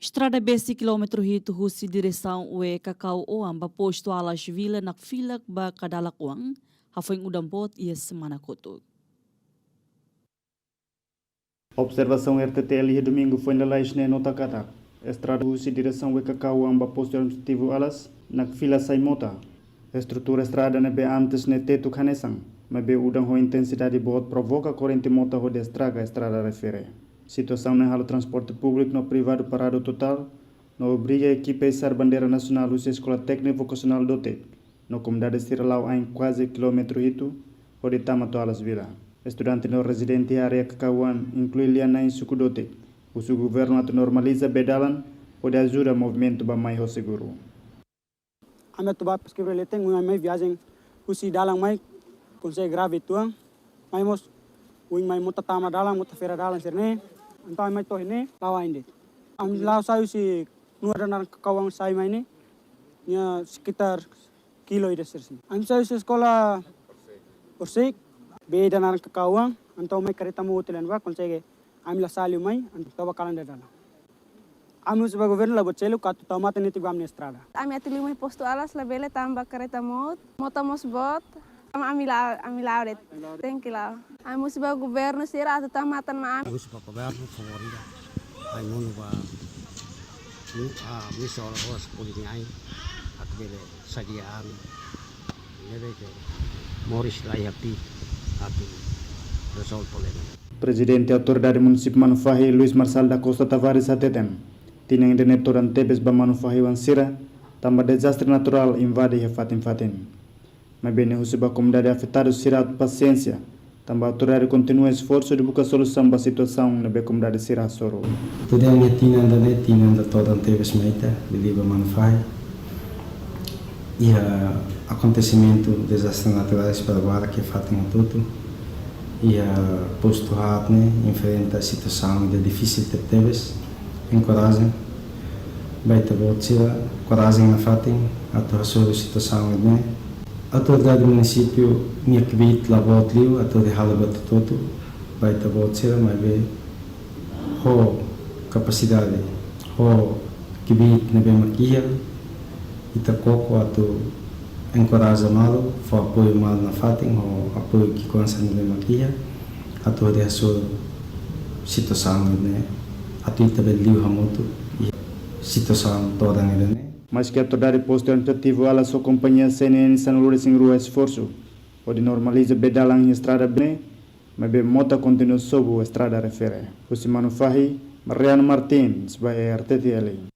Estrada BC quilômetro hito husi direção ue Cacau Oam ba posto alas vila nak filak ba kadalakwang hafoing udampot ia semana koto. Observação RTTL domingo foi na Laisne Notakata. Estrada husi direção ue Cacau Oam ba posto administrativo alas nak fila saimota. Estrutura estrada nebe antes ne teto kanesang, mas udang ho intensidade bot provoca corrente mota ho de estraga estrada refere. Situação na halo transporte público no privado parado total, no obriga a equipe a izar bandeira nacional usa escola técnica vocacional dote, no comunidade Siralau em quase quilômetro hito, o de tamato alas vila. Estudante no residente área Cacauan inclui liana em sucudote, o seu governo ato normaliza bedalan, o de ajuda movimento ba mais seguro. Ame tu bapas que ele tem uma viagem usi dalang mai consegue grave tuang mai mos uing mai muta tama dalang muta fera dalang serne antai mai to ini lawa inde am law sayu si nuara nan kawang sai mai ni nya sekitar kilo ide sersi am sayu si sekolah Orsik beda nan kawang antau mai kereta mu utilan wa consegue am la saliu mai antau bakalan dalang. Anu sebagai governo la bocelu katu tomate niti gam estrada. Ami atili mai posto alas la bele tamba kereta moto mos bot. Amila auret. Thank you la. Ami sebagai governo sira atu tamatan ma. Ami sebagai governo favorita. Ai mono ba misal os politik ai at bele sadiaan. Nebe ke Moris lai happy atu resolve problema. Presidente Autoridade Municipal Manufahi Luis Marçal da Costa Tavares atetem. Tinang internet toran tebes ba Manufahi wansira, tambah desastre natural invade fatin. Mas bem a comunidade afetada será paciência, tambah autoridade continua esforço de buscar solução para a situação na comunidade será soro. Toda a minha tinanda toran tebes meita, beliba Manufahi. E acontecimento desastres naturais para agora que fatem tudo. E posto hatne enfrenta a situação de difícil tebes. Encoragem, baita botila, coragem na fatin, ato a situação né. A autoridade do município minha kibit la botlio, ato de halabat todo, baita botila, mas be ho capacidade, ho kibit na be maquia, ita coco ato encoraja malo, fo apoio malo na fatin, ho apoio que consa na be maquia, ato de a situação né. Atita beliu hamutu situação toda nele. Mas que a autoridade posto administrativo ala sua companhia CNN sanulure sem rua esforço, pode normalizar bedalang em estrada bem, mas bem mota continua sob a estrada refere. O Manufahi, Mariano Martins, vai RTTL.